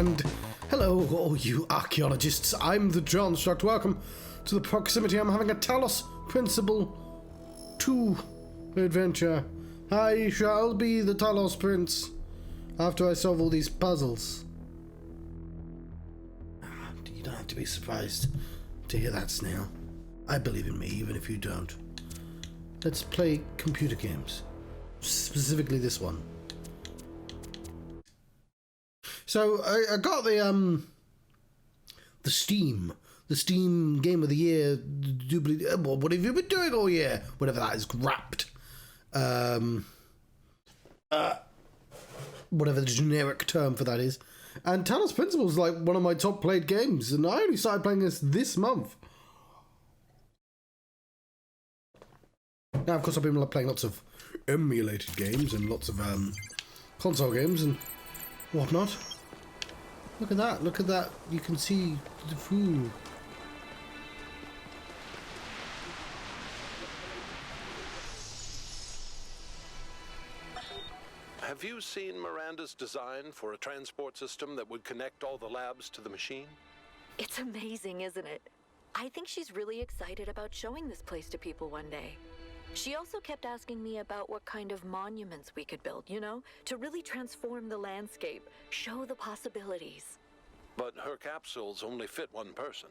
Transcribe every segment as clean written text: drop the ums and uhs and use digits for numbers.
and hello all you archaeologists. I'm the Johnstruct. Welcome to the proximity. I'm having a Talos Principle 2 adventure. I shall be the Talos Prince after I solve all these puzzles. You don't have to be surprised to hear that, Snail. I believe in me, even if you don't. Let's play computer games. Specifically this one. So I got the Steam Game of the Year. What have you been doing all year? Whatever that is, wrapped. Whatever the generic term for that is. And Talos Principle is like one of my top played games, and I only started playing this month. Now, of course, I've been playing lots of emulated games and lots of console games and whatnot. Look at that! Look at that! You can see the food. Have you seen Miranda's design for a transport system that would connect all the labs to the machine? It's amazing, isn't it? I think she's really excited about showing this place to people one day. She also kept asking me about what kind of monuments we could build, you know, to really transform the landscape, show the possibilities. But her capsules only fit one person.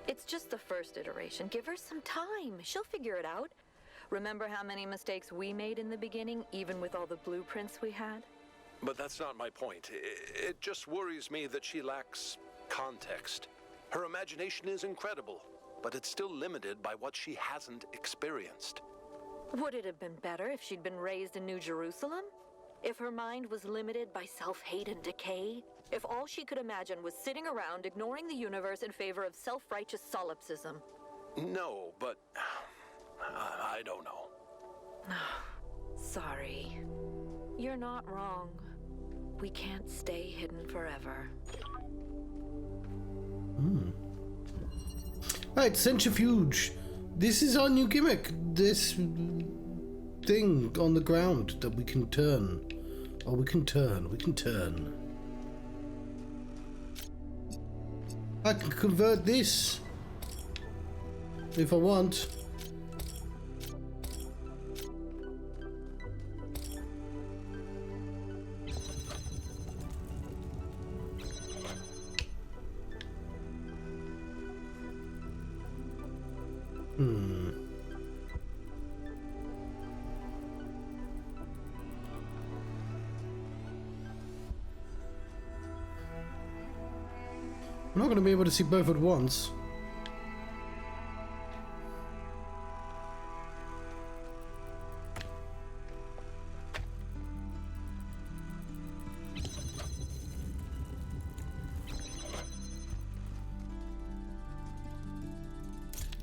It's just the first iteration. Give her some time. She'll figure it out. Remember how many mistakes we made in the beginning, even with all the blueprints we had? But that's not my point. It just worries me that she lacks context. Her imagination is incredible, but it's still limited by what she hasn't experienced. Would it have been better if she'd been raised in New Jerusalem? If her mind was limited by self-hate and decay? If all she could imagine was sitting around ignoring the universe in favor of self-righteous solipsism? No, but I don't know. Sorry. You're not wrong. We can't stay hidden forever. Right, Centrifuge. This is our new gimmick. This thing on the ground that we can turn. Oh, we can turn. I can convert this if I want. We're not going to be able to see both at once.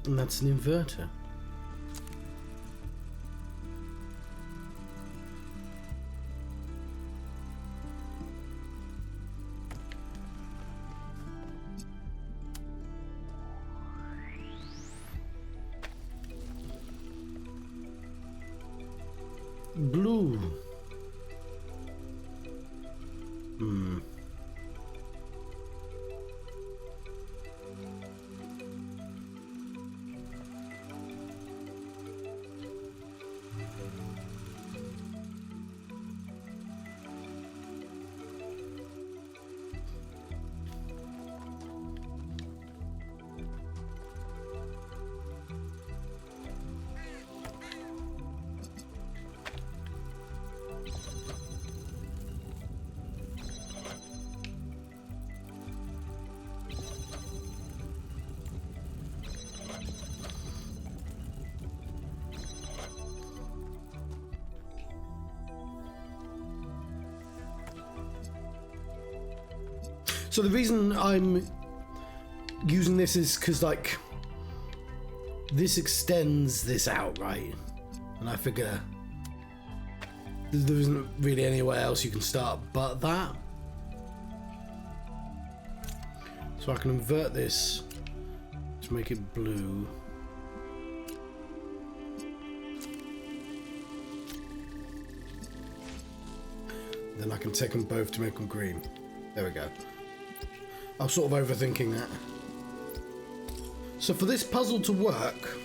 And that's an inverter. Blue. So the reason I'm using this is because, like, this extends this out, right? And I figure there isn't really anywhere else you can start but that. So I can invert this to make it blue. Then I can take them both to make them green. There we go. I was sort of overthinking that. So for this puzzle to work,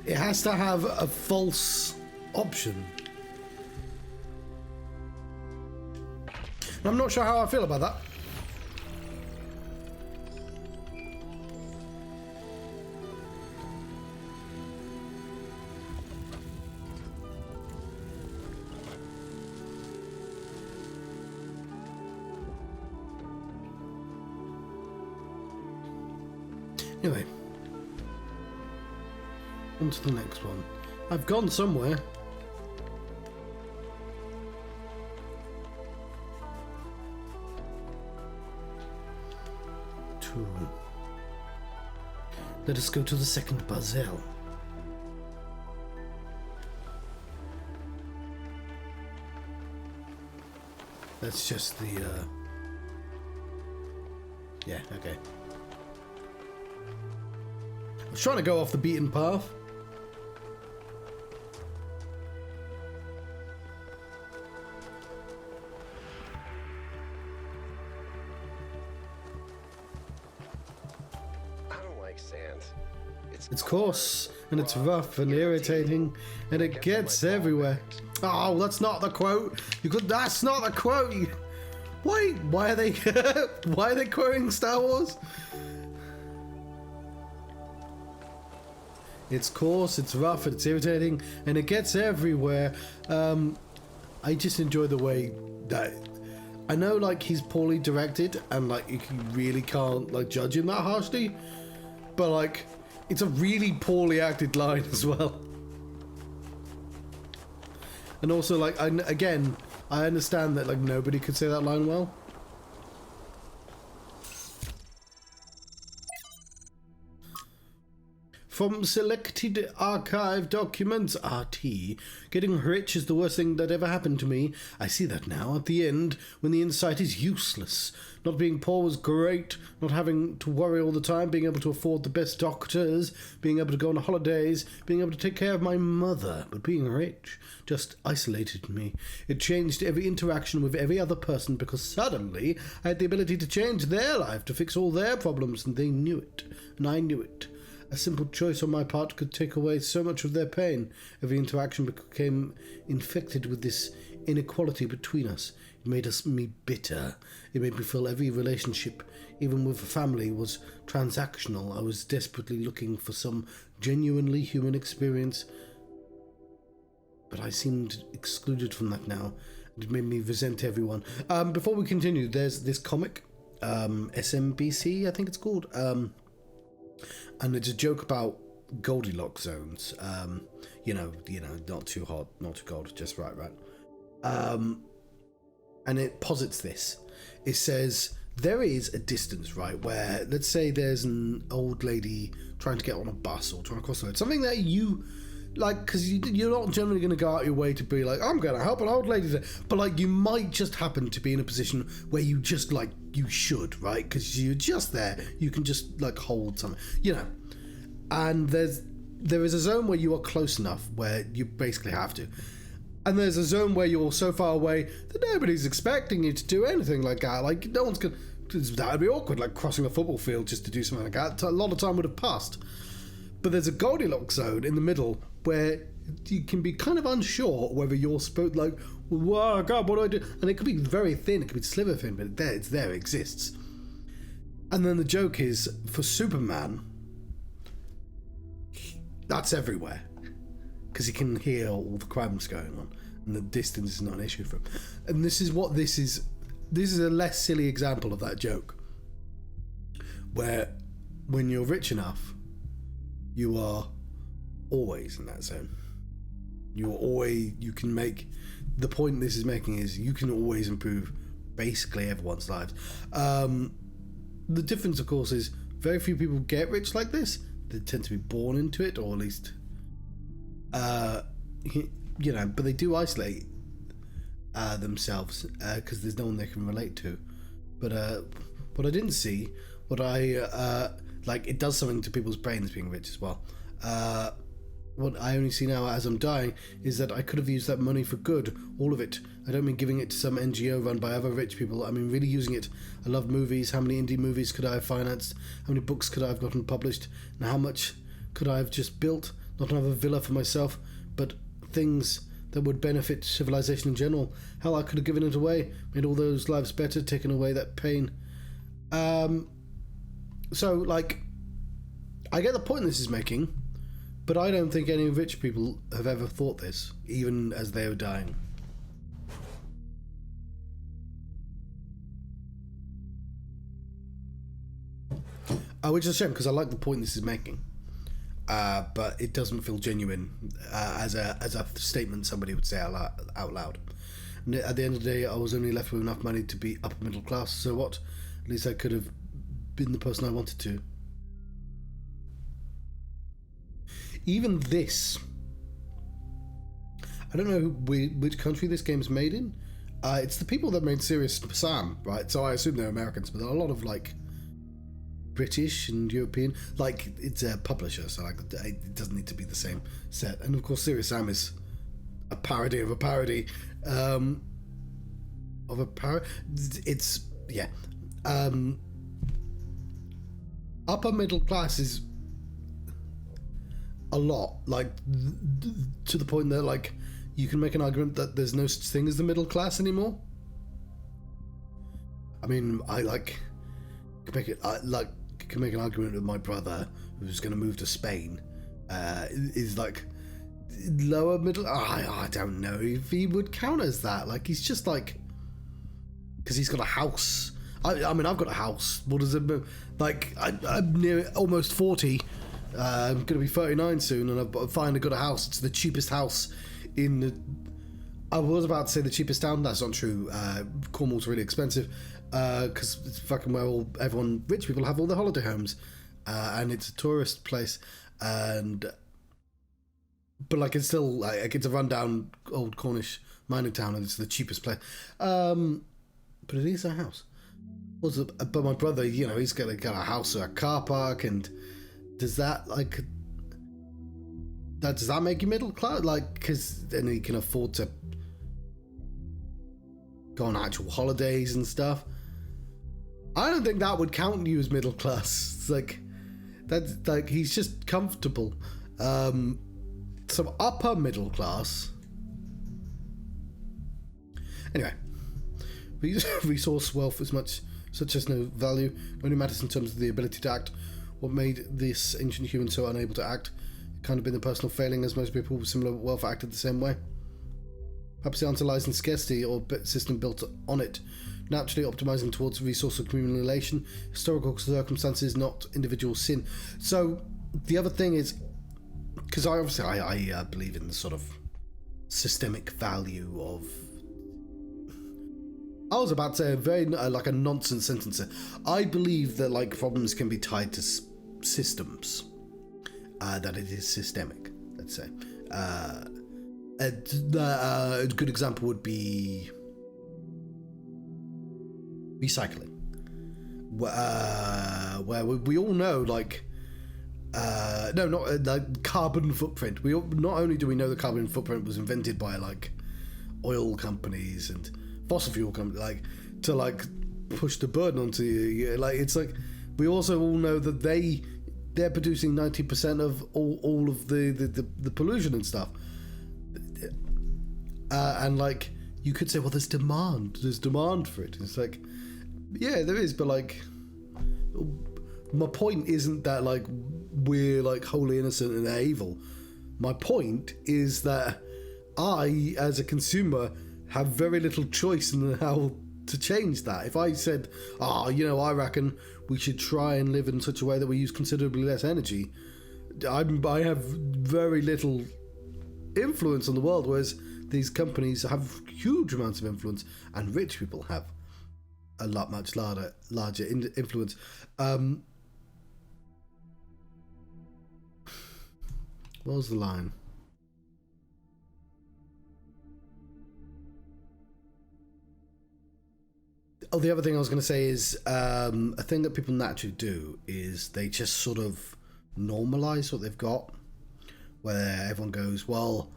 it has to have a false option. I'm not sure how I feel about that. Anyway, on to the next one. I've gone somewhere. Let us go to the second puzzle. That's just the, yeah, okay. I was trying to go off the beaten path. It's coarse, and it's rough and irritating, and it gets everywhere. Oh, that's not the quote. That's not the quote. Why are they why are they quoting Star Wars? It's coarse, it's rough, it's irritating, and it gets everywhere. I just enjoy the way that I know, like, he's poorly directed, and like you really can't like judge him that harshly, but like it's a really poorly acted line as well. And also, like, again, I understand that like nobody could say that line well. From selected archive documents, RT, getting rich is the worst thing that ever happened to me. I see that now, at the end, when the insight is useless. Not being poor was great, not having to worry all the time, being able to afford the best doctors, being able to go on holidays, being able to take care of my mother, but being rich just isolated me. It changed every interaction with every other person because suddenly I had the ability to change their life, to fix all their problems, and they knew it, and I knew it. A simple choice on my part could take away so much of their pain. Every interaction became infected with this inequality between us. It made me bitter. It made me feel every relationship, even with a family, was transactional. I was desperately looking for some genuinely human experience, but I seemed excluded from that now. It made me resent everyone. Before we continue, there's this comic, SMBC, I think it's called, and it's a joke about Goldilocks zones. You know, not too hot, not too cold, just right. And it posits this. It says there is a distance, right, where let's say there's an old lady trying to get on a bus or trying to cross the road, something that you like, because you're not generally going to go out your way to be like, I'm going to help an old lady, but like you might just happen to be in a position where you just like you should, right, because you're just there, you can just like hold something, and there is a zone where you are close enough where you basically have to, and there's a zone where you're so far away that nobody's expecting you to do anything like that. Like no one's gonna, that would be awkward, like crossing a football field just to do something like that. A lot of time would have passed. But there's a Goldilocks zone in the middle where you can be kind of unsure whether you're supposed, like, whoa, God, what do I do? And it could be very thin, it could be sliver thin, but it's there, it exists. And then the joke is, for Superman, that's everywhere. Because he can hear all the crimes going on, and the distance is not an issue for him. And this is what this is. This is a less silly example of that joke. Where, when you're rich enough, you are always in that zone. You can make, the point this is making is you can always improve basically everyone's lives. The difference, of course, is very few people get rich like this. They tend to be born into it, or at least, but they do isolate themselves because there's no one they can relate to. But what I didn't see, what I like, it does something to people's brains being rich as well. what I only see now as I'm dying is that I could have used that money for good, all of it. I don't mean giving it to some NGO run by other rich people. I mean really using it. I love movies. How many indie movies could I have financed? How many books could I have gotten published? And how much could I have just built? Not another villa for myself, but things that would benefit civilization in general. Hell, I could have given it away, made all those lives better, taken away that pain. So, like, I get the point this is making, but I don't think any rich people have ever thought this, even as they were dying. Which is a shame, because I like the point this is making. But it doesn't feel genuine as a statement somebody would say out loud. And at the end of the day, I was only left with enough money to be upper middle class, so what? At least I could have been the person I wanted to. Even this, I don't know which country this game's made in. It's the people that made Serious Sam, right? So I assume they're Americans, but there are a lot of like British and European, like it's a publisher, so like it doesn't need to be the same set. And of course, Serious Sam is a parody of a parody of a parody. It's upper middle class is a lot, like to the point that like you can make an argument that there's no such thing as the middle class anymore. I mean, can make an argument with my brother who's going to move to Spain is like lower middle. I don't know if he would count as that. Like he's just like, because he's got a house. I mean, I've got a house. What does it mean? Like I'm near almost 40. I'm going to be 39 soon, and I've finally got a house. It's the cheapest house in the. I was about to say the cheapest town. That's not true. Cornwall's really expensive because it's fucking where everyone, rich people, have all their holiday homes, and it's a tourist place. But like it's still like it's a rundown old Cornish mining town, and it's the cheapest place. But it is a house. But my brother, you know, he's got a house or a car park, and does that does that make you middle class? Like, because then he can afford to go on actual holidays and stuff. I don't think that would count you as middle class. It's like that's like he's just comfortable. Some upper middle class. Anyway, resource wealth is such as no value. Only matters in terms of the ability to act. What made this ancient human so unable to act? It kind of been a personal failing, as most people with similar wealth acted the same way. Perhaps the answer lies in scarcity or system built on it, naturally optimizing towards resource accumulation, historical circumstances, not individual sin. So the other thing is, because I believe in the sort of systemic value of. I was about to say a very like a nonsense sentence. I believe that like problems can be tied to systems, that it is systemic. Let's say. A good example would be recycling, where we all know, like, not carbon footprint. Not only do we know the carbon footprint was invented by like oil companies and fossil fuel companies, like to like push the burden onto you. Like it's like we also all know that they're producing 90% of all of the pollution and stuff. And like you could say, well, there's demand for it. And it's like, yeah, there is, but like my point isn't that like we're like wholly innocent and they're evil. My point is that I, as a consumer, have very little choice in how to change that. If I said, I reckon we should try and live in such a way that we use considerably less energy, I have very little influence on the world, whereas these companies have huge amounts of influence, and rich people have a much larger influence. What was the line? Oh, the other thing I was going to say is a thing that people naturally do is they just sort of normalize what they've got, where everyone goes, well,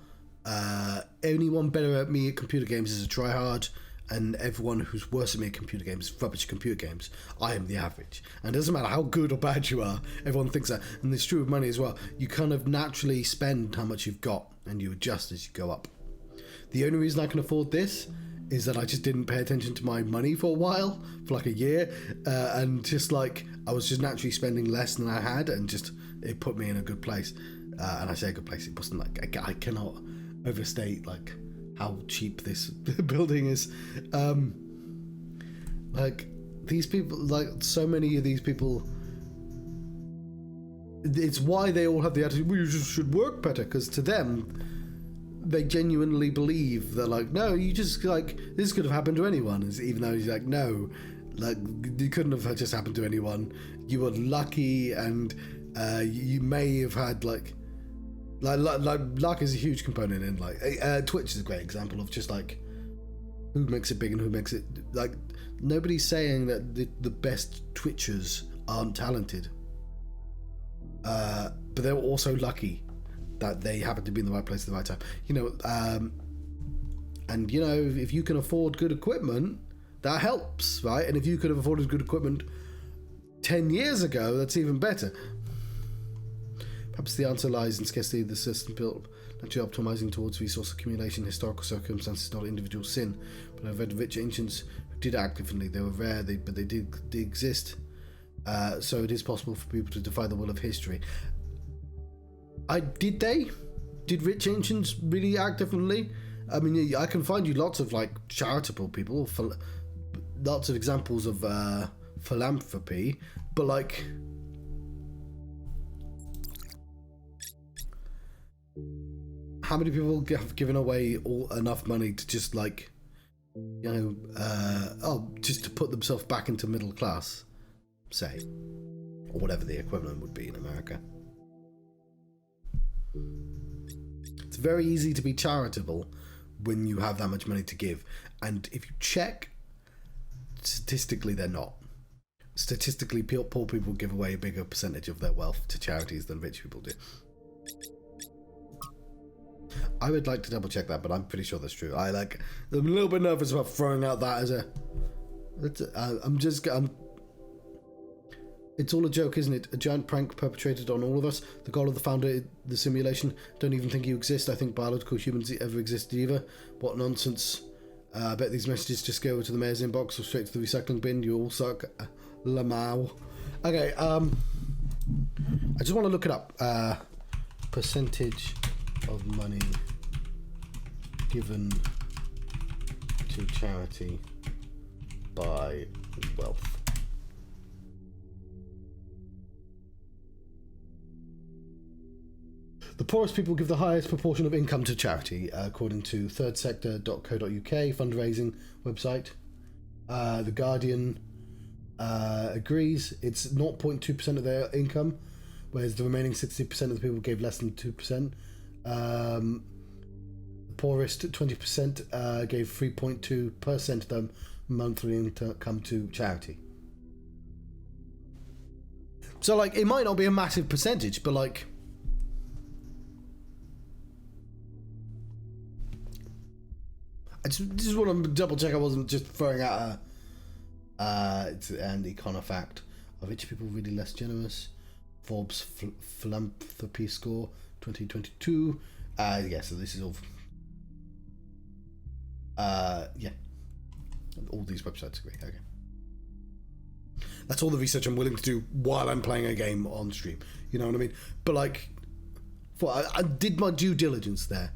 anyone better at me at computer games is a tryhard, and everyone who's worse at me at computer games is rubbish at computer games. I am the average. And it doesn't matter how good or bad you are, everyone thinks that. And it's true with money as well. You kind of naturally spend how much you've got, and you adjust as you go up. The only reason I can afford this is that I just didn't pay attention to my money for a while, for like a year, and just like I was just naturally spending less than I had, and just it put me in a good place. And I say a good place, it wasn't like I cannot overstate like how cheap this building is. Like these people, like so many of these people, it's why they all have the attitude, well, you just should work better, because to them, they genuinely believe that like, no, you just like, this could have happened to anyone, even though he's like, no, like it couldn't have just happened to anyone. You were lucky, and you may have had like luck is a huge component in like Twitch is a great example of just like who makes it big and who makes it like. Nobody's saying that the best Twitchers aren't talented, but they're also lucky that they happen to be in the right place at the right time, you know. And you know, if you can afford good equipment, that helps, right? And if you could have afforded good equipment 10 years ago, that's even better. Perhaps the answer lies in scarcity of the system built, naturally optimizing towards resource accumulation, historical circumstances, not individual sin. But I've read rich ancients who did act differently. They were rare, but they did exist. So it is possible for people to defy the will of history. Did rich ancients really act differently? I mean, I can find you lots of like charitable people, lots of examples of philanthropy, but like, how many people have given away enough money to just like, you know, just to put themselves back into middle class, say, or whatever the equivalent would be in America? It's very easy to be charitable when you have that much money to give, and if you check, statistically they're not. Statistically, poor people give away a bigger percentage of their wealth to charities than rich people do. I would like to double check that, but I'm pretty sure that's true. I'm a little bit nervous about throwing out that as it's all a joke, isn't it? A giant prank perpetrated on all of us. The goal of the founder, the simulation, don't even think you exist. I think biological humans ever existed either. What nonsense. I bet these messages just go over to the mayor's inbox or straight to the recycling bin. You all suck. Lamau. Okay, I just want to look it up. Percentage of money given to charity by wealth. The poorest people give the highest proportion of income to charity, according to thirdsector.co.uk fundraising website. The Guardian agrees it's 0.2% of their income, whereas the remaining 60% of the people gave less than 2%. The poorest 20% gave 3.2% of their monthly income to charity. So, like, it might not be a massive percentage, but, like, I just want to double check I wasn't just throwing out it's an econofact. Are rich people really less generous? Forbes philanthropy score 2022. Yeah, so this is all. Yeah, all these websites agree. Okay, that's all the research I'm willing to do while I'm playing a game on stream. You know what I mean? But like, I did my due diligence there.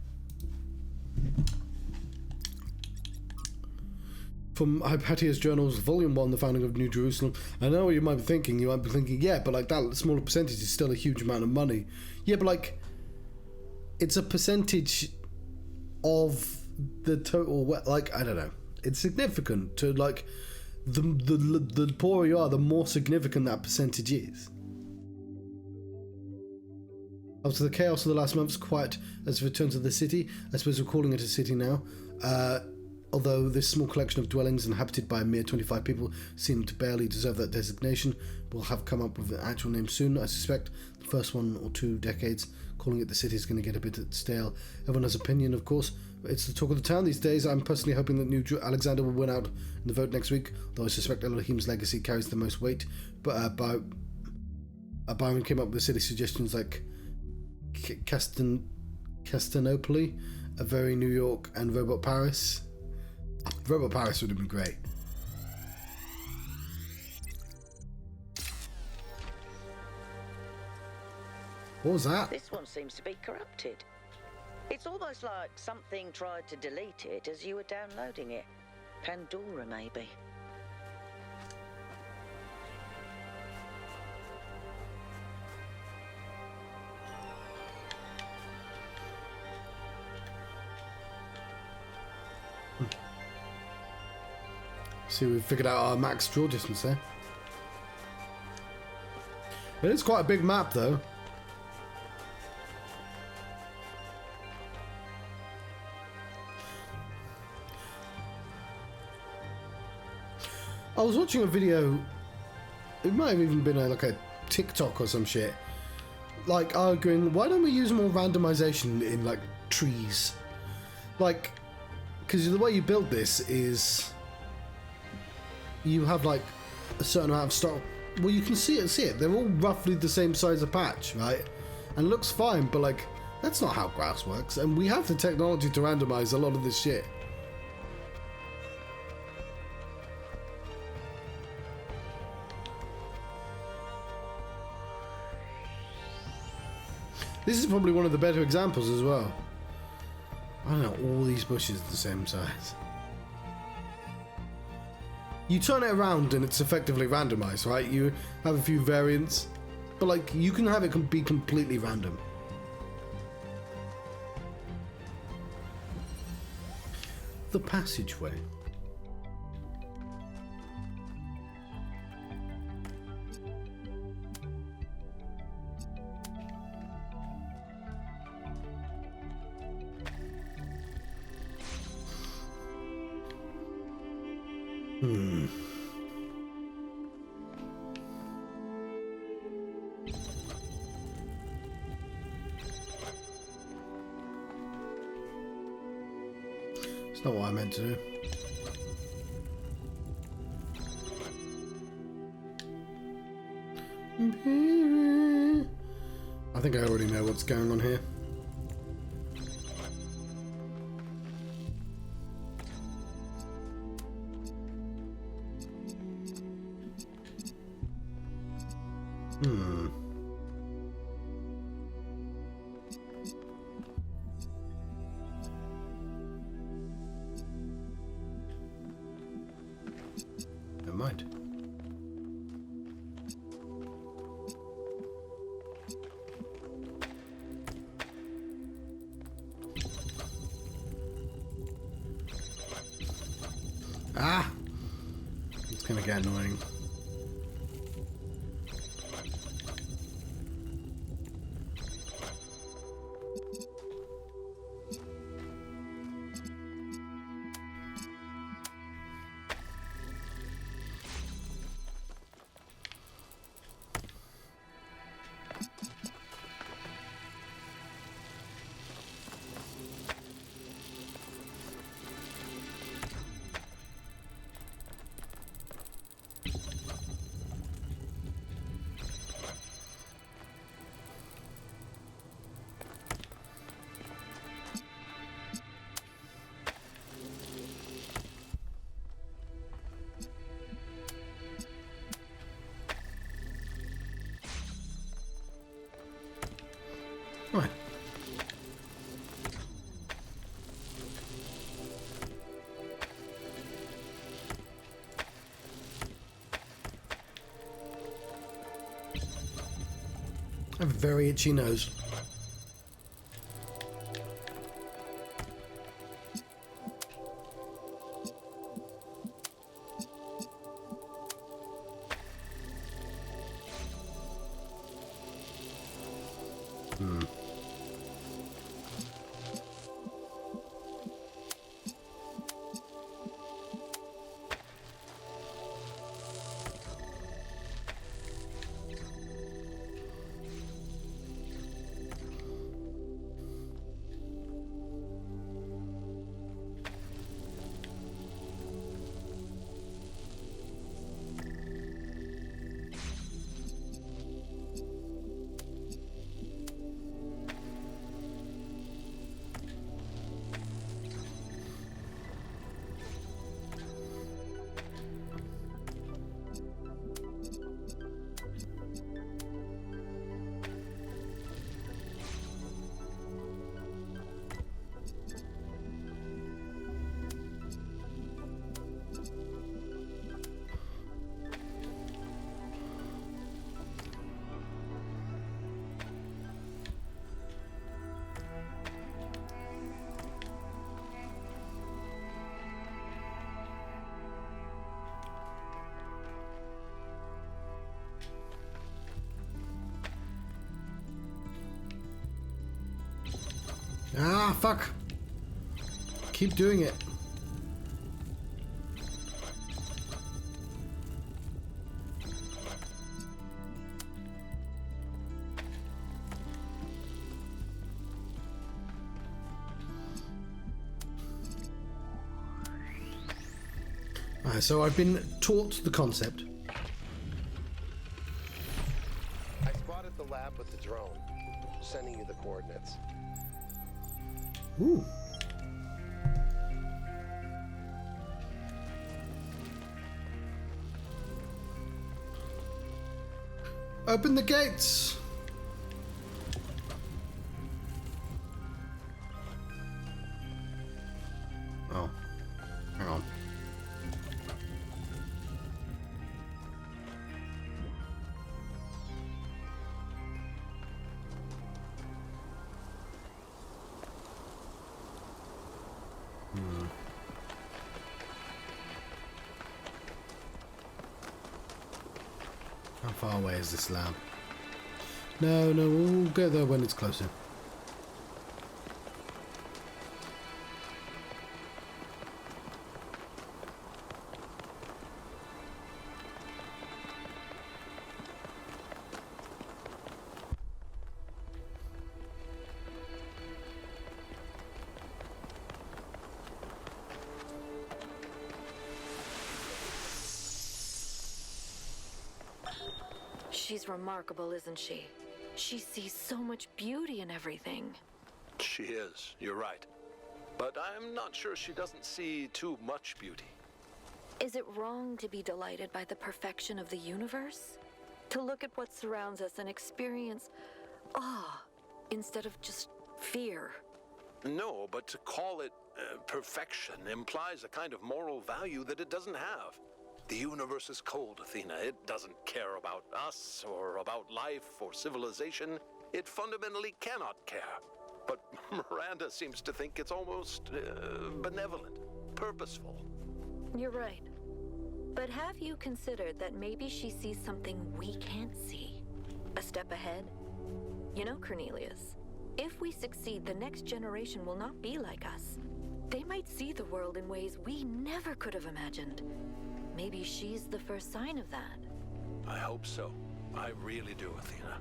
From Hypatia's Journals, Volume 1, The Founding of New Jerusalem. I know what you might be thinking. You might be thinking, yeah, but like that smaller percentage is still a huge amount of money. Yeah, but like, it's a percentage of the total. Like, I don't know. It's significant to like the poorer you are, the more significant that percentage is. After the chaos of the last months, quiet as return to the city. I suppose we're calling it a city now. Although this small collection of dwellings inhabited by a mere 25 people seem to barely deserve that designation, we'll have come up with an actual name soon, I suspect. The first 1 or 2 decades calling it the city is going to get a bit stale. Everyone has opinion, of course, but it's the talk of the town these days. I'm personally hoping that new Alexander will win out in the vote next week, though I suspect Elohim's legacy carries the most weight. But Byron came up with city suggestions like Castanopoli, a very New York, and Robot Paris. Robot Paris would have been great. What was that? This one seems to be corrupted. It's almost like something tried to delete it as you were downloading it. Pandora, maybe. See, we've figured out our max draw distance there. It is quite a big map, though. I was watching a video, it might have even been like a TikTok or some shit, like arguing, why don't we use more randomization in like trees? Like, because the way you build this is you have like a certain amount of stock. Well, you can see it. They're all roughly the same size of patch, right? And it looks fine, but like, that's not how grass works. And we have the technology to randomize a lot of this shit. This is probably one of the better examples as well. I don't know, all these bushes are the same size. You turn it around and it's effectively randomized, right? You have a few variants, but like you can have it be completely random. The passageway. It's not what I meant to do. I think I already know what's going on here. Never mind. Ah! It's gonna get annoying. Right. I have a very itchy nose. Ah, fuck. Keep doing it. Alright, so I've been taught the concept. I spotted the lab with the drone. Sending you the coordinates. Ooh. Open the gates! Oh. Hang on. How far away is this lab? No, we'll get there when it's closer. She's remarkable, isn't she? She sees so much beauty in everything. She is, you're right. But I'm not sure she doesn't see too much beauty. Is it wrong to be delighted by the perfection of the universe? To look at what surrounds us and experience awe instead of just fear? No, but to call it perfection implies a kind of moral value that it doesn't have. The universe is cold, Athena. It doesn't care about us or about life or civilization. It fundamentally cannot care. But Miranda seems to think it's almost benevolent, purposeful. You're right. But have you considered that maybe she sees something we can't see? A step ahead? You know, Cornelius, if we succeed, the next generation will not be like us. They might see the world in ways we never could have imagined. Maybe she's the first sign of that. I hope so. I really do, Athena.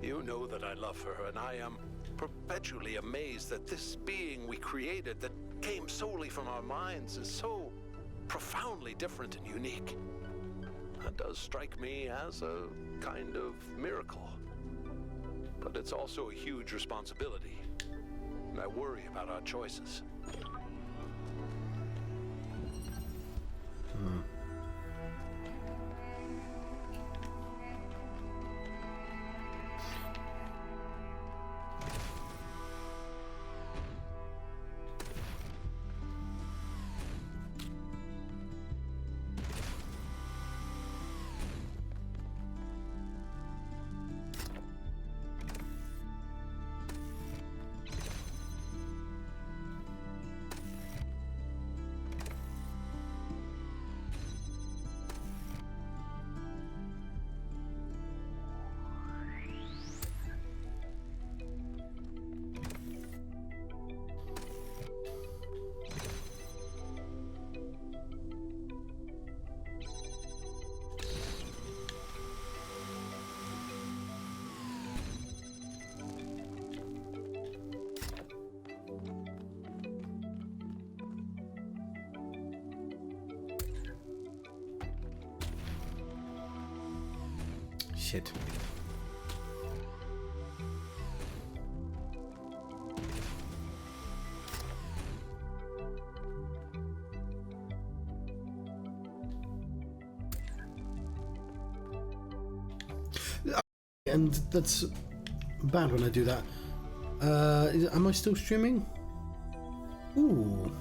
You know that I love her, and I am perpetually amazed that this being we created that came solely from our minds is so profoundly different and unique. That does strike me as a kind of miracle. But it's also a huge responsibility, and I worry about our choices. Shit. And that's bad when I do that. Am I still streaming? Ooh.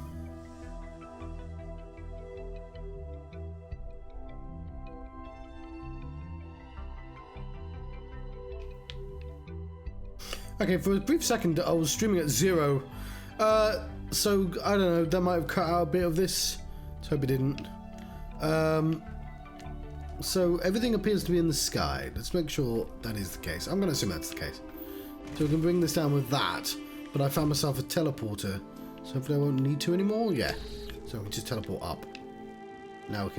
Okay, for a brief second I was streaming at 0. So, I don't know, that might have cut out a bit of this. Let's hope it didn't. So, everything appears to be in the sky. Let's make sure that is the case. I'm going to assume that's the case. So we can bring this down with that. but I found myself a teleporter, so hopefully I won't need to anymore. Yeah, so we can just teleport up. Now we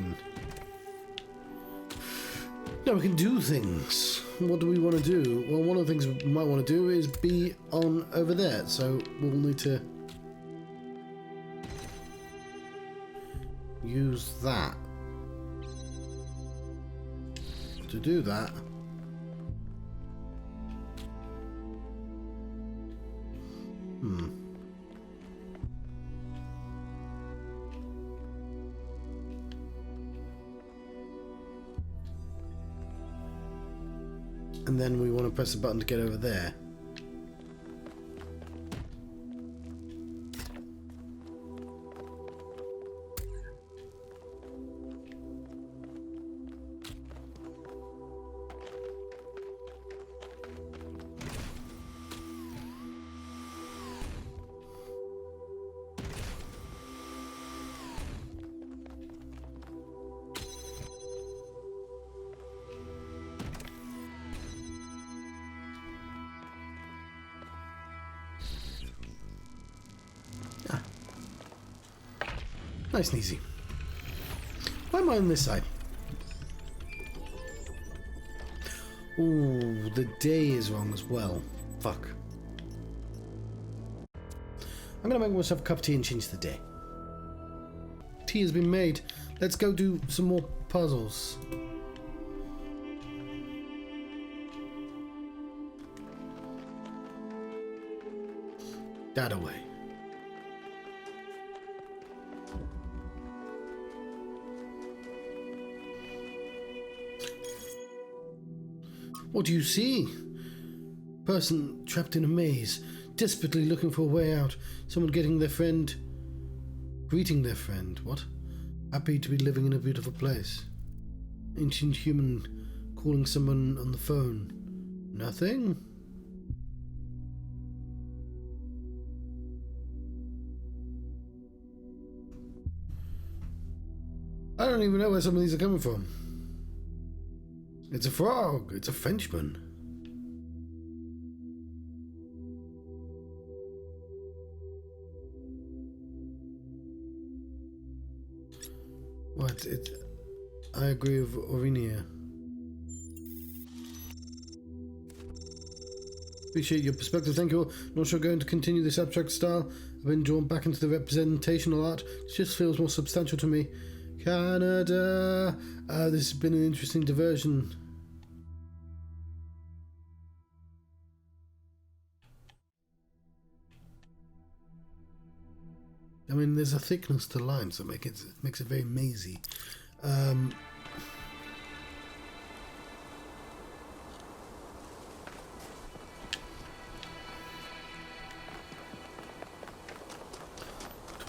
can do things. What do we want to do? Well, one of the things we might want to do is be on over there, so we'll need to use that to do that. And then we want to press the button to get over there. Nice and easy. Why am I on this side? Ooh, the day is wrong as well. Fuck. I'm gonna make myself a cup of tea and change the day. Tea has been made. Let's go do some more puzzles. That away. What do you see? Person trapped in a maze, desperately looking for a way out. Someone greeting their friend. What? Happy to be living in a beautiful place. Ancient human calling someone on the phone. Nothing? I don't even know where some of these are coming from. It's a frog. It's a Frenchman. What? I agree with Orinia. Appreciate your perspective. Thank you all. Not sure going to continue this abstract style. I've been drawn back into the representational art. It just feels more substantial to me. Canada. This has been an interesting diversion. I mean, there's a thickness to lines that makes it very mazy.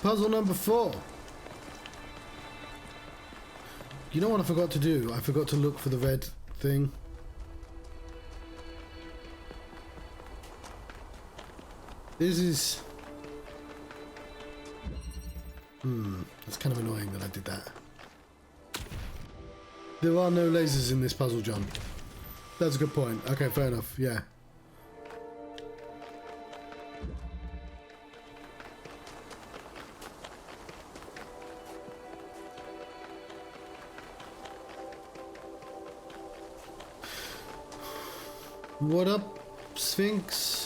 Puzzle number 4. You know what I forgot to do? I forgot to look for the red thing. This is... it's kind of annoying that I did that. There are no lasers in this puzzle, John. That's a good point. Okay, fair enough. Yeah. What up, Sphinx?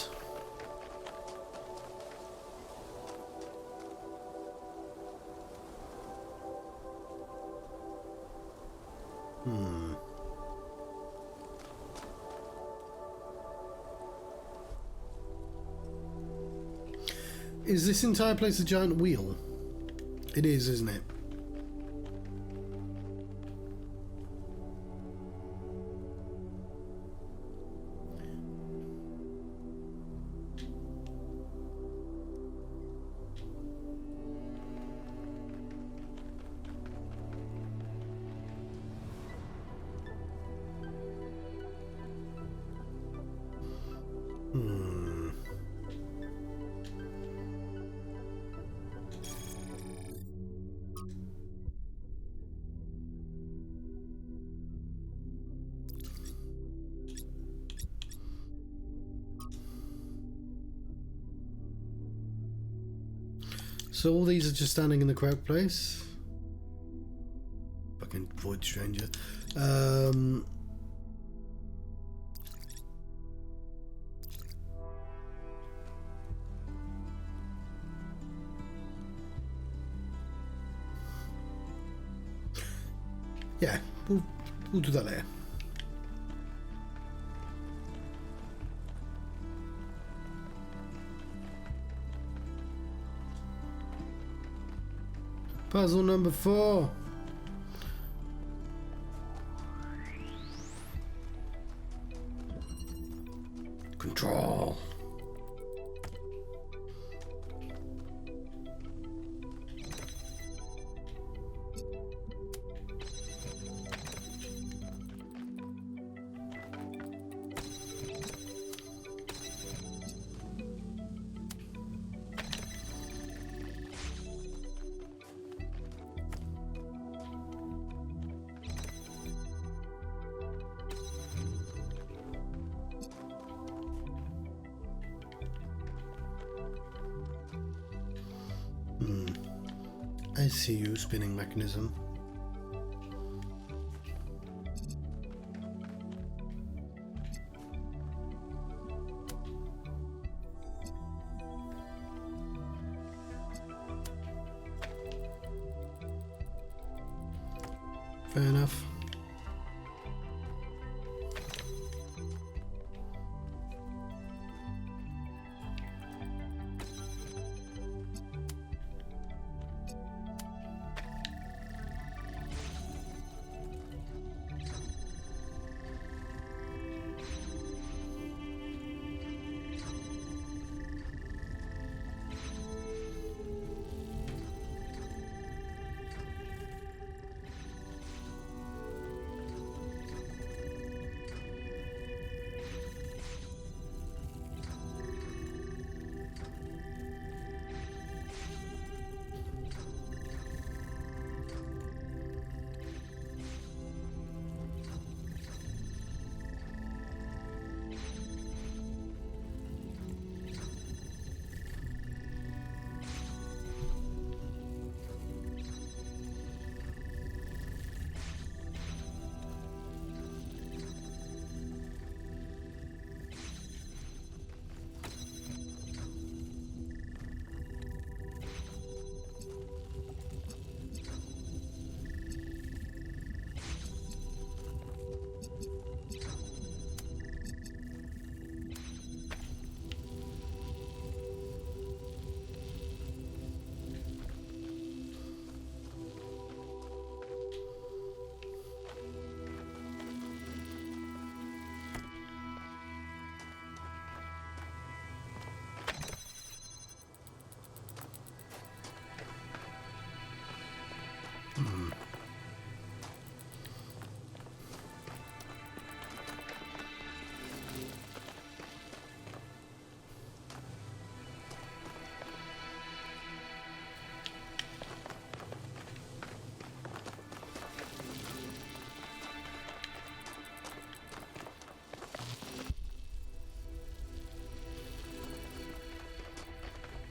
Is this entire place a giant wheel? It is, isn't it? So all these are just standing in the correct place. Fucking void stranger. Yeah, we'll do that later. Puzzle number 4. Control. I see you, spinning mechanism. Fair enough.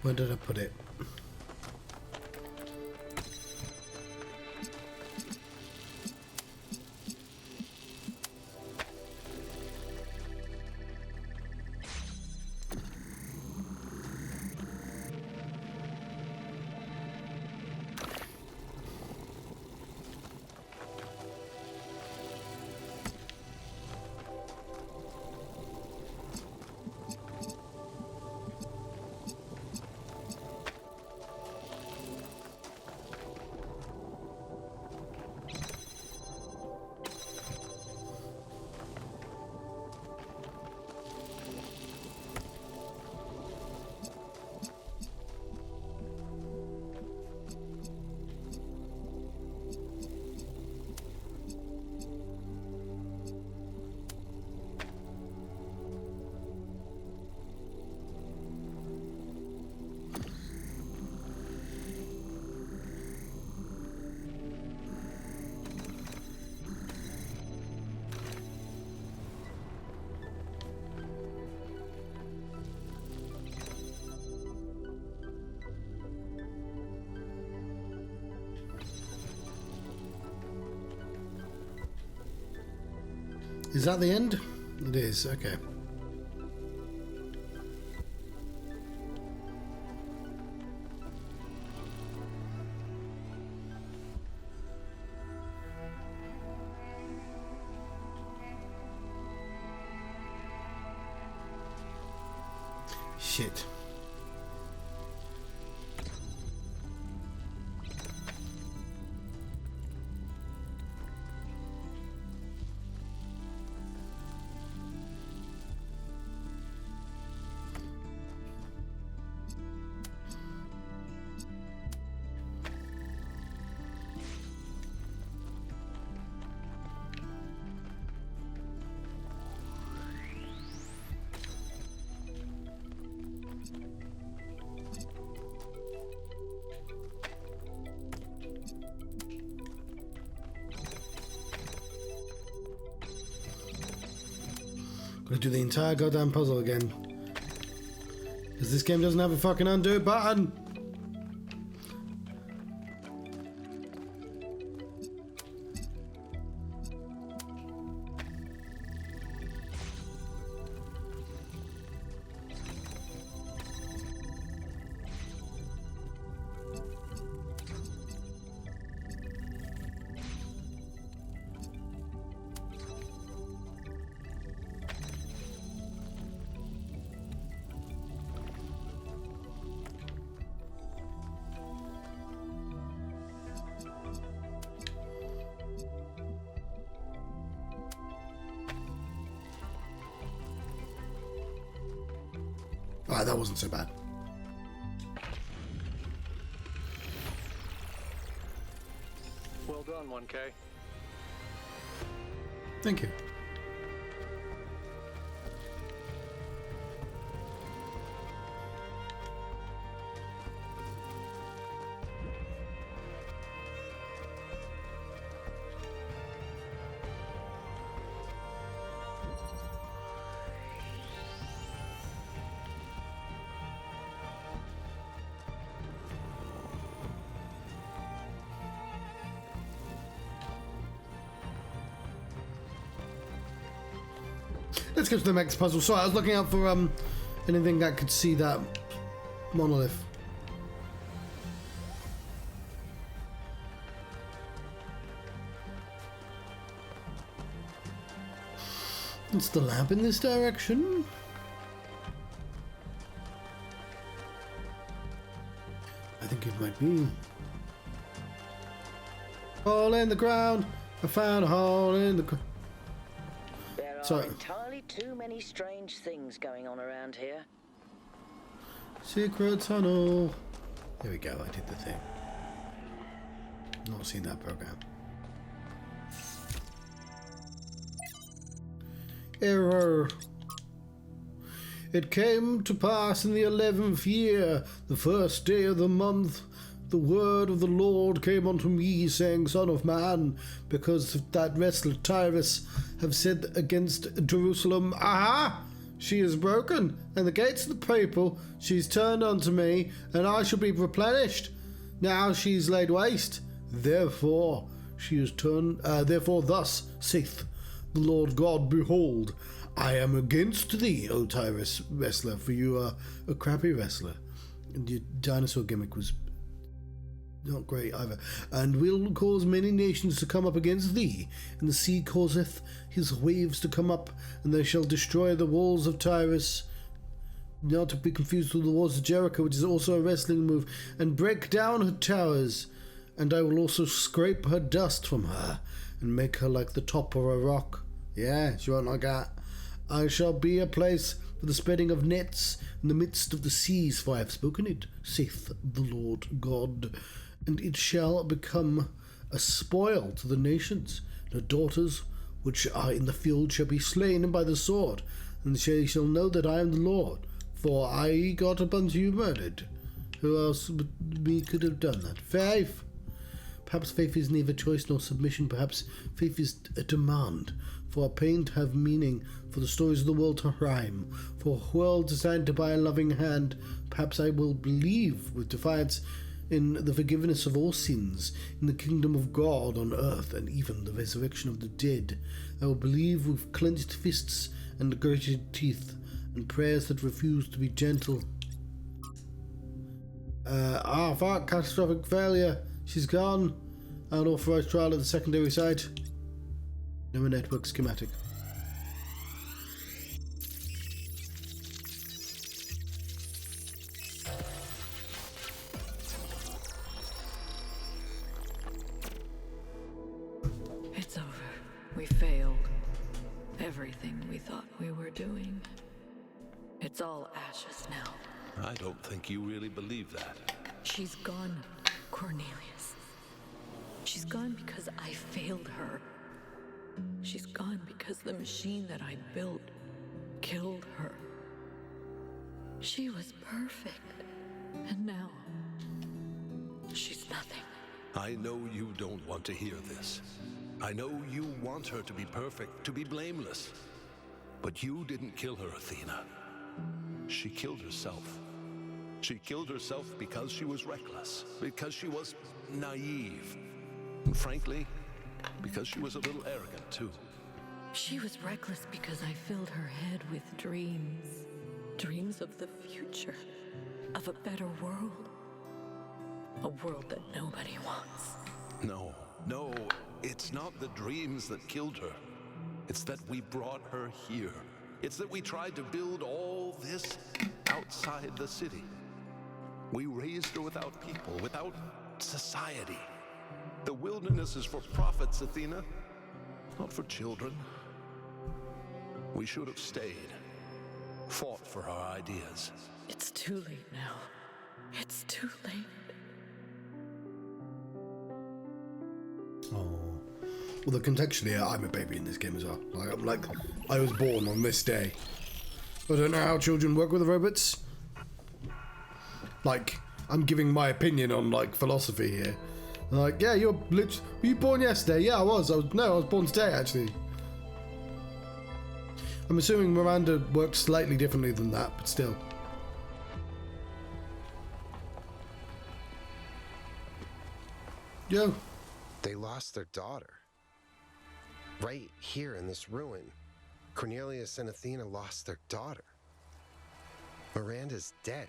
Where did I put it? Is that the end? It is, okay. Shit. Gotta do the entire goddamn puzzle again. Because this game doesn't have a fucking undo button. Alright, that wasn't so bad. Well done, 1K. Thank you. Let's go to the next puzzle. Sorry, I was looking out for anything that could see that monolith. It's the lab in this direction. I think it might be. Hole in the ground. I found a hole in the ground. There are entirely too many strange things going on around here. Secret tunnel. There we go, I did the thing. Not seen that program. Error. It came to pass in the 11th year, the first day of the month, the word of the Lord came unto me, saying, Son of man, because that wrestler Tyrus have said against Jerusalem, Aha! She is broken, and the gates of the people she's turned unto me, and I shall be replenished. Now she is laid waste. Therefore she is turned. Therefore thus saith the Lord God, Behold, I am against thee, O Tyrus wrestler, for you are a crappy wrestler. And your dinosaur gimmick was not great either. And will cause many nations to come up against thee, and the sea causeth his waves to come up, and they shall destroy the walls of Tyrus, not to be confused with the walls of Jericho, which is also a wrestling move, and break down her towers, and I will also scrape her dust from her, and make her like the top of a rock. Yeah, she won't like that. I shall be a place for the spreading of nets in the midst of the seas, for I have spoken it, saith the Lord God. And it shall become a spoil to the nations. The daughters which are in the field shall be slain by the sword, and they shall know that I am the Lord. For I got a bunch of you murdered. Who else but me could have done that? Faith. Perhaps faith is neither choice nor submission. Perhaps faith is a demand. For a pain to have meaning, for the stories of the world to rhyme, for a world designed to by a loving hand. Perhaps I will believe with defiance in the forgiveness of all sins, in the kingdom of God on earth, and even the resurrection of the dead. I will believe with clenched fists and gritted teeth, and prayers that refuse to be gentle. Fuck, catastrophic failure. She's gone. Unauthorized trial at the secondary site. No network schematic. It's over. We failed. Everything we thought we were doing. It's all ashes now. I don't think you really believe that. She's gone, Cornelius. She's gone because I failed her. She's gone because the machine that I built killed her. She was perfect. And now, she's nothing. I know you don't want to hear this. I know you want her to be perfect, to be blameless. But you didn't kill her, Athena. She killed herself. She killed herself because she was reckless, because she was naive, and frankly, because she was a little arrogant too. She was reckless because I filled her head with dreams. Dreams of the future, of a better world. A world that nobody wants. No, it's not the dreams that killed her. It's that we brought her here. It's that we tried to build all this outside the city. We raised her without people, without society. The wilderness is for prophets, Athena, not for children. We should have stayed, fought for our ideas. It's too late now. It's too late. Oh. Well, contextually, I'm a baby in this game as well. I was born on this day. I don't know how children work with the robots. I'm giving my opinion on, philosophy here. Yeah, were you born yesterday? Yeah, I was. I was born today, actually. I'm assuming Miranda works slightly differently than that, but still. Yo. They lost their daughter. Right here in this ruin. Cornelius and Athena lost their daughter. Miranda's dead.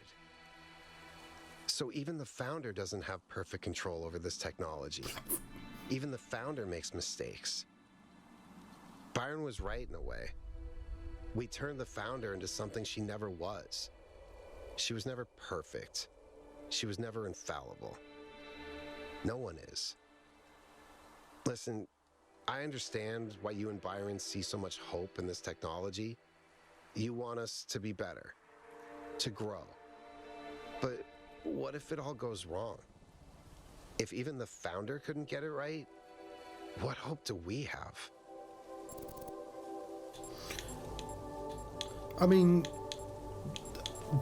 So even the founder doesn't have perfect control over this technology. Even the founder makes mistakes. Byron was right in a way. We turned the founder into something she never was. She was never perfect. She was never infallible. No one is. Listen, I understand why you and Byron see so much hope in this technology. You want us to be better, to grow. But what if it all goes wrong? If even the founder couldn't get it right, what hope do we have? I mean,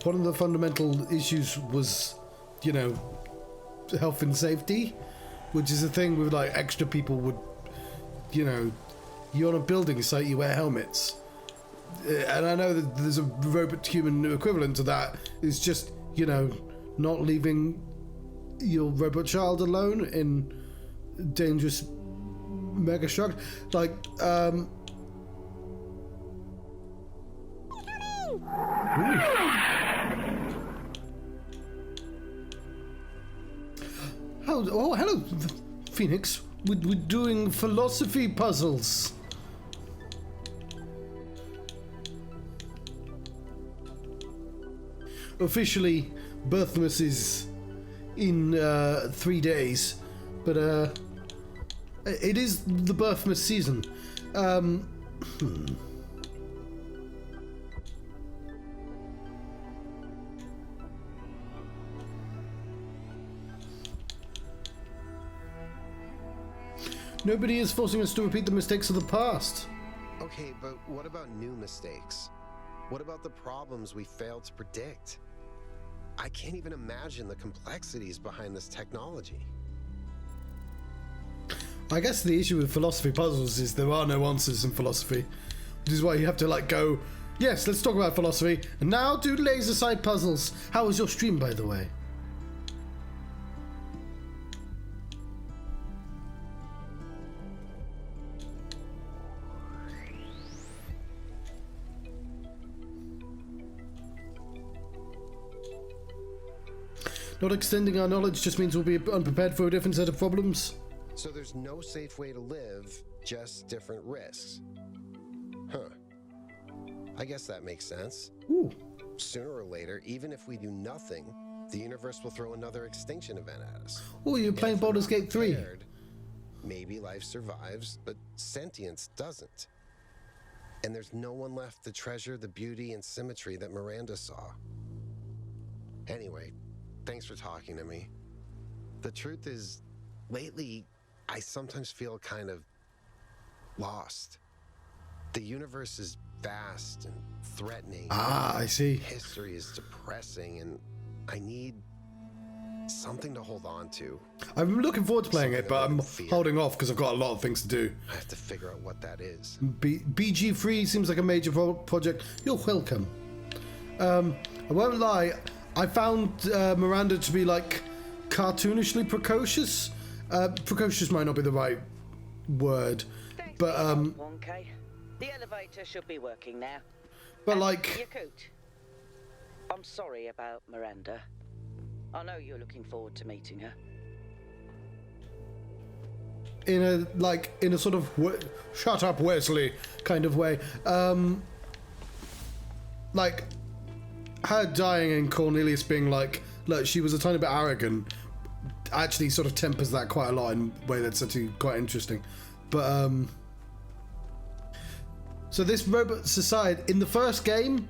one of the fundamental issues was, health and safety, which is a thing with extra people would, you're on a building site, you wear helmets. And I know that there's a robot human equivalent to that. It's just, not leaving your robot child alone in dangerous megastruct. Oh, hello, Phoenix. We're doing philosophy puzzles. Officially, Birthmas is in 3 days, but it is the Birthmas season. Nobody is forcing us to repeat the mistakes of the past. Okay, but what about new mistakes? What about the problems we failed to predict? I can't even imagine the complexities behind this technology. I guess the issue with philosophy puzzles is there are no answers in philosophy, which is why you have to go, yes, let's talk about philosophy, and now do laser side puzzles. How was your stream, by the way? Not extending our knowledge just means we'll be unprepared for a different set of problems. So there's no safe way to live, just different risks. Huh. I guess that makes sense. Ooh. Sooner or later, even if we do nothing, the universe will throw another extinction event at us. Oh, you're playing If we're Baldur's not Gate 3. prepared, maybe life survives, but sentience doesn't. And there's no one left to treasure the beauty and symmetry that Miranda saw. Anyway, thanks for talking to me. The truth is, lately, I sometimes feel kind of lost. The universe is vast and threatening. Ah, I see. History is depressing, and I need something to hold on to. I'm looking forward to playing Something it, but I I'm wouldn't fear. holding off because I've got a lot of things to do. I have to figure out what that is. BG3 seems like a major project. You're welcome. I won't lie, I found Miranda to be like cartoonishly precocious. Precocious might not be the right word, Thanks but for your help, 1K. The elevator should be working now. but And like Yakut, I'm sorry about Miranda. I know you're looking forward to meeting her. in a sort of shut up Wesley kind of way. Like her dying and Cornelius being like, look, she was a tiny bit arrogant, actually sort of tempers that quite a lot in a way that's actually quite interesting. But so this robot society in the first game,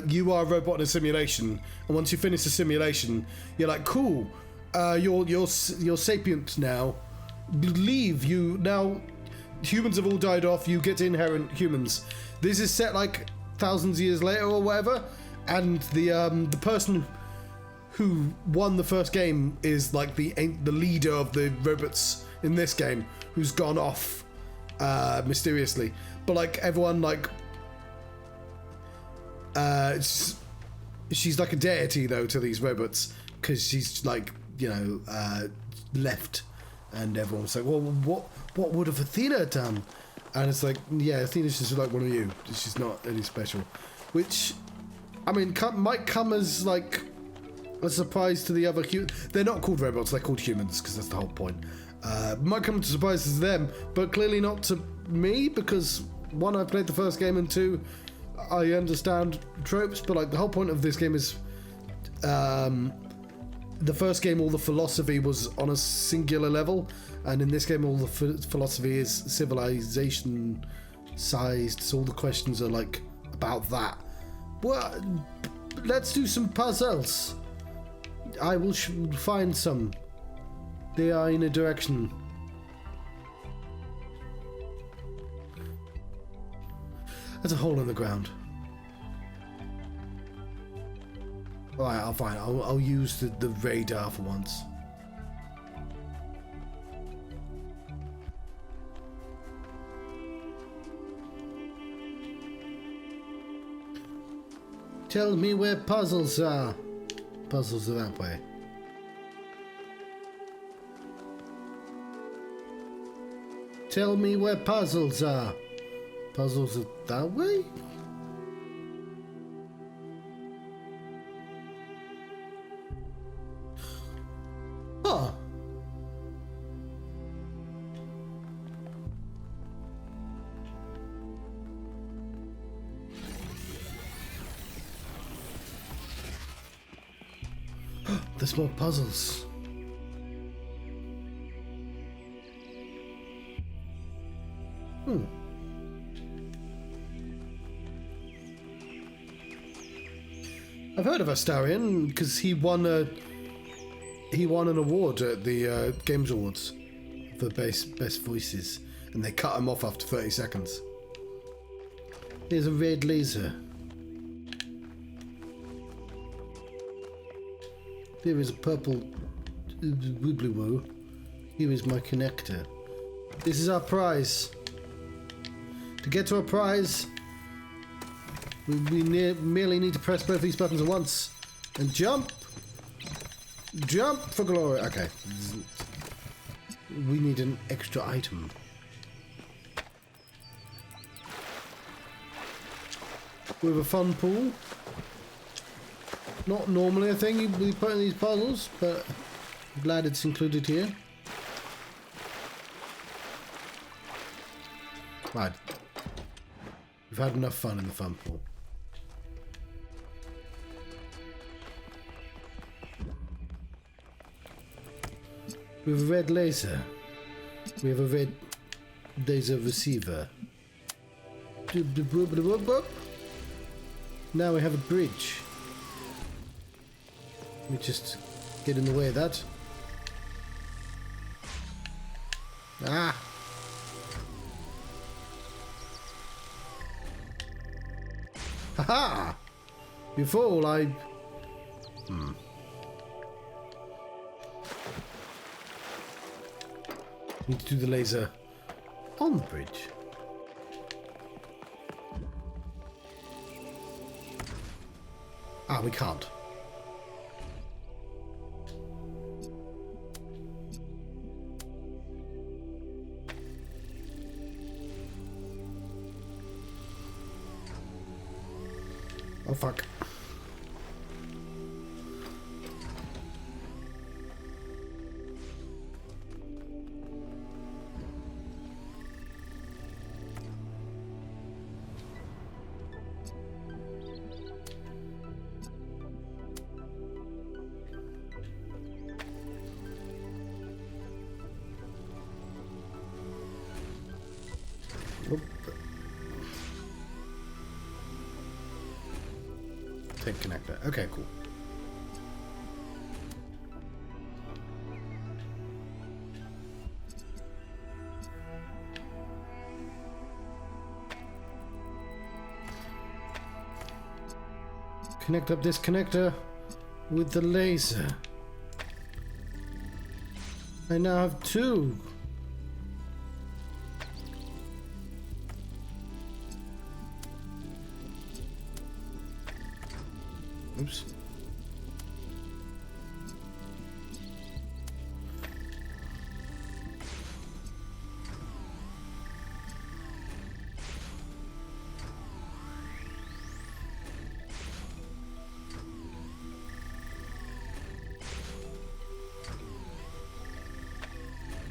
you are a robot in a simulation, and once you finish the simulation, you're like, cool, you're sapient now. Leave. You now, humans have all died off. You get to inherit humans. This is set like thousands of years later or whatever, and the person who won the first game is like the leader of the robots in this game, who's gone off mysteriously. But like everyone, like she's like a deity though to these robots, because she's like, you know, left, and everyone's like, well, what would have Athena done? And it's like, yeah, Athena's just like one of you. She's not any special, which I mean might come as like a surprise to the other they're not called robots, they're called humans, because that's the whole point. Might come as a surprise to them, but clearly not to me, because one, I played the first game, and two, I understand tropes, but like the whole point of this game is the first game all the philosophy was on a singular level, and in this game all the philosophy is civilization sized, so all the questions are like about that. Well, let's do some puzzles. I will find some. They are in a direction. There's a hole in the ground. Alright, I'll fine. I'll use the radar for once. Tell me where puzzles are. Puzzles are that way. Tell me where puzzles are. Puzzles are that way? Huh. There's more puzzles. I've heard of Astarion because he won an award at the Games Awards for best voices, and they cut him off after 30 seconds. Here's a red laser. Here is a purple wibbly-woo. Here is my connector. This is our prize. To get to our prize, we merely need to press both these buttons at once. And jump! Jump for glory! Okay. We need an extra item. We have a fun pool. Not normally a thing you'd be put in these puzzles, but I'm glad it's included here. Right. We've had enough fun in the fun pool. We have a red laser. We have a red laser receiver. Now we have a bridge. Let me just get in the way of that. Ah! Haha! Before I... Need to do the laser on the bridge. Ah, we can't. Oh, fuck. Tape connector. Okay, cool. Connect up this connector with the laser. I now have two. Oops.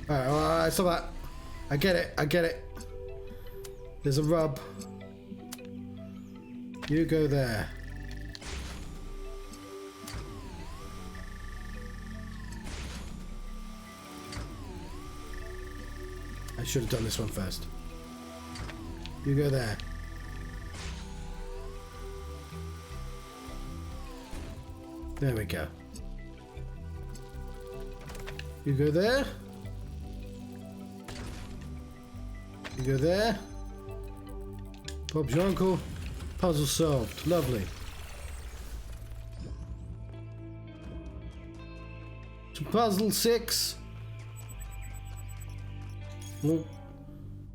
Alright, well, I saw that. I get it. I get it. There's a rub. You go there. I should have done this one first. You go there. There we go. You go there. You go there. Bob's your uncle. Puzzle solved. Lovely. To puzzle 6. Well,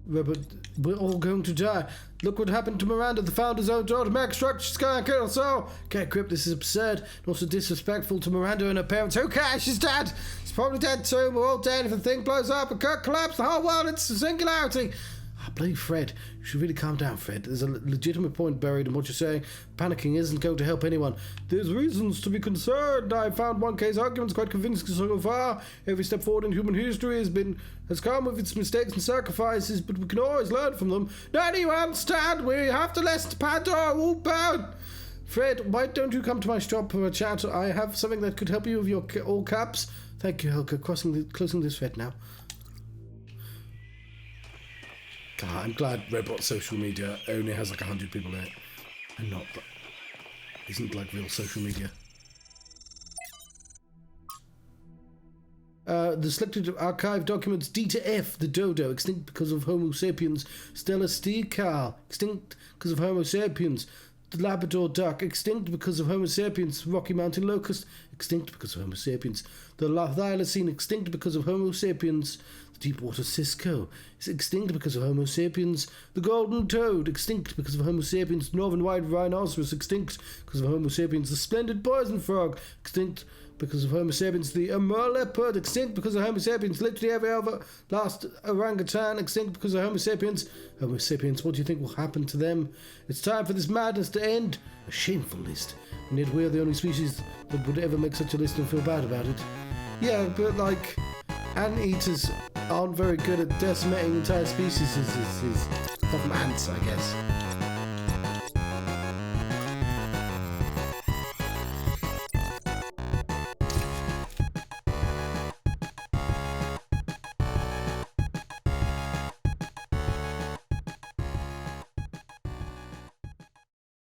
we're all going to die. Look what happened to Miranda, the founder's own daughter. Max structure, she's gonna kill us all. Okay, Grip, this is absurd and also disrespectful to Miranda and her parents. Who cares? She's dead. She's probably dead too. We're all dead. If the thing blows up and could collapse the whole world, it's a singularity. Oh, bloody Fred. You should really calm down, Fred. There's a legitimate point buried in what you're saying. Panicking isn't going to help anyone. There's reasons to be concerned. I found one case arguments quite convincing so far. Every step forward in human history has come with its mistakes and sacrifices, but we can always learn from them. Now do you understand? We have to list Pandora will burn. Fred, why don't you come to my shop for a chat? I have something that could help you with your all caps. Thank you, Helga. Closing this thread now. God, I'm glad Redbot social media only has like 100 people in it, and isn't like real social media. The selected archive documents D to F, the dodo, extinct because of Homo sapiens. Stella Steakal, extinct because of Homo sapiens. The Labrador duck, extinct because of Homo sapiens. Rocky Mountain locust, extinct because of Homo sapiens. The thylacine, extinct because of Homo sapiens. The Deepwater Cisco is extinct because of Homo sapiens. The golden toad, extinct because of Homo sapiens. Northern white rhinoceros, extinct because of Homo sapiens. The splendid poison frog, extinct because of Homo sapiens. The Amur leopard extinct because of Homo sapiens. Literally every other last orangutan extinct because of Homo sapiens. Homo sapiens, what do you think will happen to them? It's time for this madness to end. A shameful list. And yet we're the only species that would ever make such a list and feel bad about it. Yeah, but like, anteaters aren't very good at decimating entire species. Apart from ants, I guess.